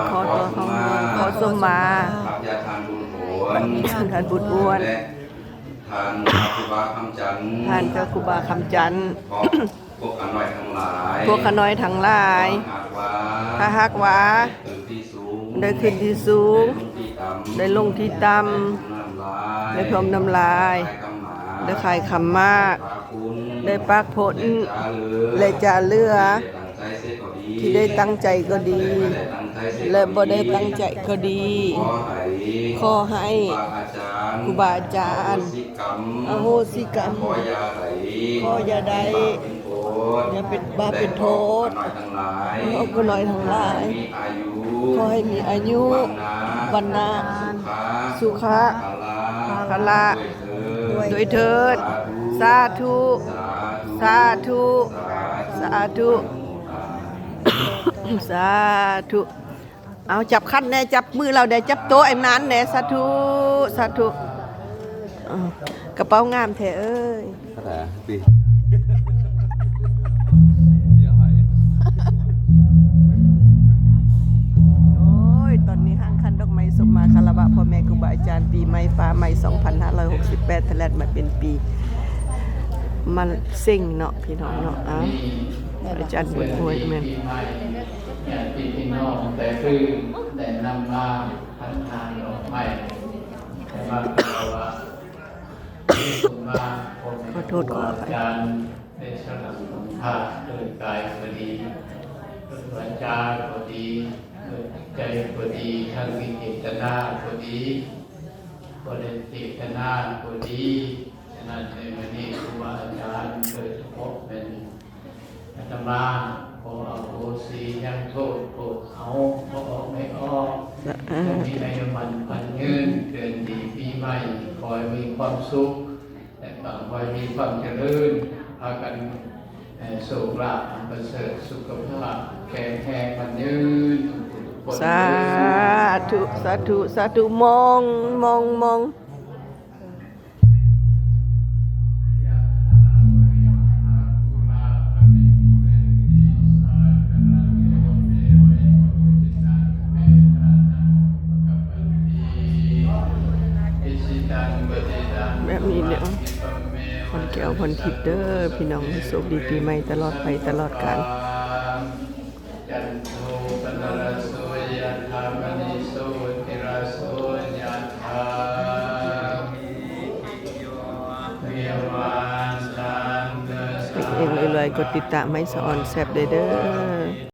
ขอตัวของขอสมมาพระยาทานบุญโหนท่านบุญอ้วนและทานพระครูบาคำจันทร์ท่านพระครูบาคำจันทร์เพราะพวกขน้อยทั้งหลาย พวกขน้อยทั้งหลายถ้าหากว่าได้ขึ้นที่สูงได้ลงที่ต่ำได้พรมน้ำลายได้ขายคำมากได้ปากผลและจะเลือที่ได้ตั้งใจก็ดีและบ่ได้ตั้งใจก็ดีขอให้ครูบาอาจารย์อโหสิกรรมขออย่าได้อย่าเป็นบาปเป็นโทษขอผู้น้อยทั้งหลายขอให้มีอายุวันนะสุขะพละด้วยเถิดสาธุสาธุสาธุสาธุเอาจับคันแน่จับมือเราได้จับโต๊ะไอ้นั้นแน่สาธุสาธุกระเป๋างามแท้เอ้ยดีโอ้ยตอนนี้ห้างคันดอกไม้สมมาคารวะพ่อแม่ครูบาอาจารย์ปีใหม่ฟ้าใหม่2568ทะเลมาเป็นปีมันสิ่งเนาะพี่น้องเนาะอาจารย์บุญอวยแม่นพี่น้องแต่คือแต่นำมาพันทางดอกไม้แต่ว่าเราขอโทษขออภัยอาจารย์ได้สนับสนุนท่าโดยกายก็ดีโดยวาจาก็ดีโดยใจก็ดีทางวิจิตรนาก็ดีบริจิตรนาก็ดีฉะนั้นในวันนี้ครูบาอาจารย์โดยเฉพาะเป็นอาตมาขออโหสิยังโทษโปรดเขาเพราะออกไม่ออกมีอายุมันพันยืนเดือนดีปีใหม่คอยมีความสุขแต่ต่างคอยมีความเจริญพากันสุขลาภประเสริฐสุขภาพแข็งแรงมันยืนสาธุสาธุสาธุมองแบบนี้เนี่ยคนแก้วคนทิพย์เด้อพี่น้องโชคดีปีใหม่ตลอดไปตลอดกาลจันโทปนรโสยธามณิโสติราโสยธาเวียวานตังเดชะเองเลยกดติดตามไม่สอนแซ่บเด้อ